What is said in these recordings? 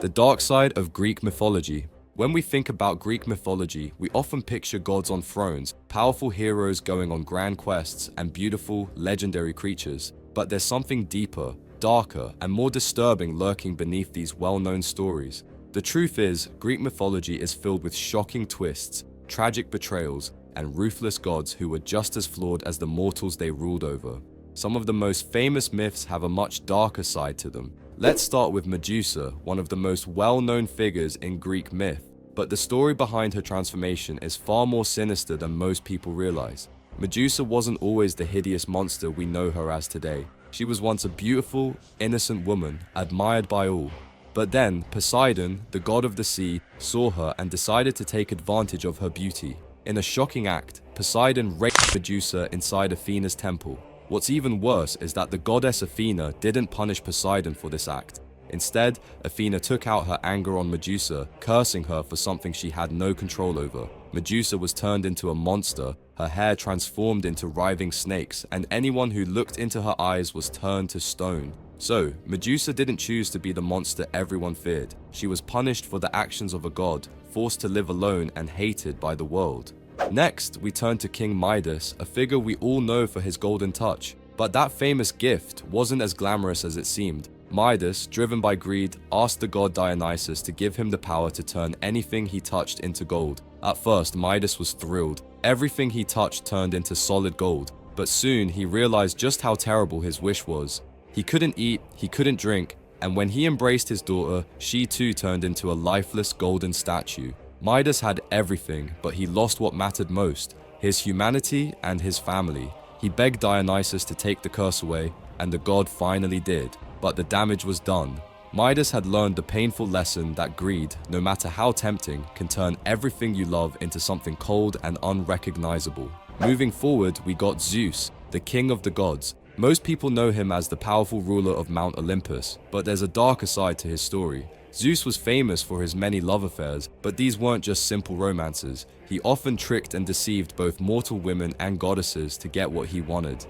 The dark side of Greek mythology. When we think about Greek mythology, we often picture gods on thrones, powerful heroes going on grand quests, and beautiful, legendary creatures. But there's something deeper, darker, and more disturbing lurking beneath these well-known stories. The truth is, Greek mythology is filled with shocking twists, tragic betrayals, and ruthless gods who were just as flawed as the mortals they ruled over. Some of the most famous myths have a much darker side to them. Let's start with Medusa, one of the most well-known figures in Greek myth. But the story behind her transformation is far more sinister than most people realize. Medusa wasn't always the hideous monster we know her as today. She was once a beautiful, innocent woman, admired by all. But then, Poseidon, the god of the sea, saw her and decided to take advantage of her beauty. In a shocking act, Poseidon raped Medusa inside Athena's temple. What's even worse is that the goddess Athena didn't punish Poseidon for this act. Instead, Athena took out her anger on Medusa, cursing her for something she had no control over. Medusa was turned into a monster, her hair transformed into writhing snakes, and anyone who looked into her eyes was turned to stone. So, Medusa didn't choose to be the monster everyone feared. She was punished for the actions of a god, forced to live alone and hated by the world. Next, we turn to King Midas, a figure we all know for his golden touch. But that famous gift wasn't as glamorous as it seemed. Midas, driven by greed, asked the god Dionysus to give him the power to turn anything he touched into gold. At first, Midas was thrilled. Everything he touched turned into solid gold. But soon, he realized just how terrible his wish was. He couldn't eat, he couldn't drink, and when he embraced his daughter, she too turned into a lifeless golden statue. Midas had everything, but he lost what mattered most, his humanity and his family. He begged Dionysus to take the curse away, and the god finally did. But the damage was done. Midas had learned the painful lesson that greed, no matter how tempting, can turn everything you love into something cold and unrecognizable. Moving forward, we got Zeus, the king of the gods. Most people know him as the powerful ruler of Mount Olympus, but there's a darker side to his story. Zeus was famous for his many love affairs, but these weren't just simple romances. He often tricked and deceived both mortal women and goddesses to get what he wanted.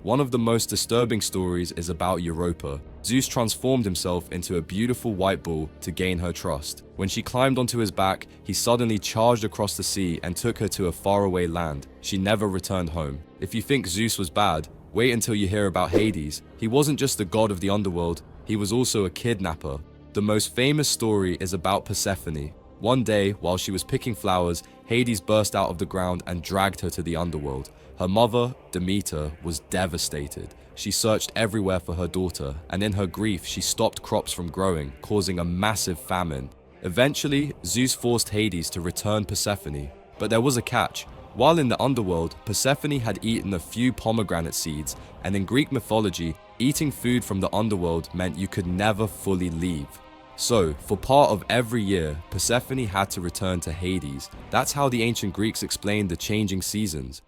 One of the most disturbing stories is about Europa. Zeus transformed himself into a beautiful white bull to gain her trust. When she climbed onto his back, he suddenly charged across the sea and took her to a faraway land. She never returned home. If you think Zeus was bad, wait until you hear about Hades. He wasn't just the god of the underworld, he was also a kidnapper. The most famous story is about Persephone. One day, while she was picking flowers, Hades burst out of the ground and dragged her to the underworld. Her mother, Demeter, was devastated. She searched everywhere for her daughter, and in her grief, she stopped crops from growing, causing a massive famine. Eventually, Zeus forced Hades to return Persephone. But there was a catch. While in the underworld, Persephone had eaten a few pomegranate seeds, and in Greek mythology, eating food from the underworld meant you could never fully leave. So, for part of every year, Persephone had to return to Hades. That's how the ancient Greeks explained the changing seasons.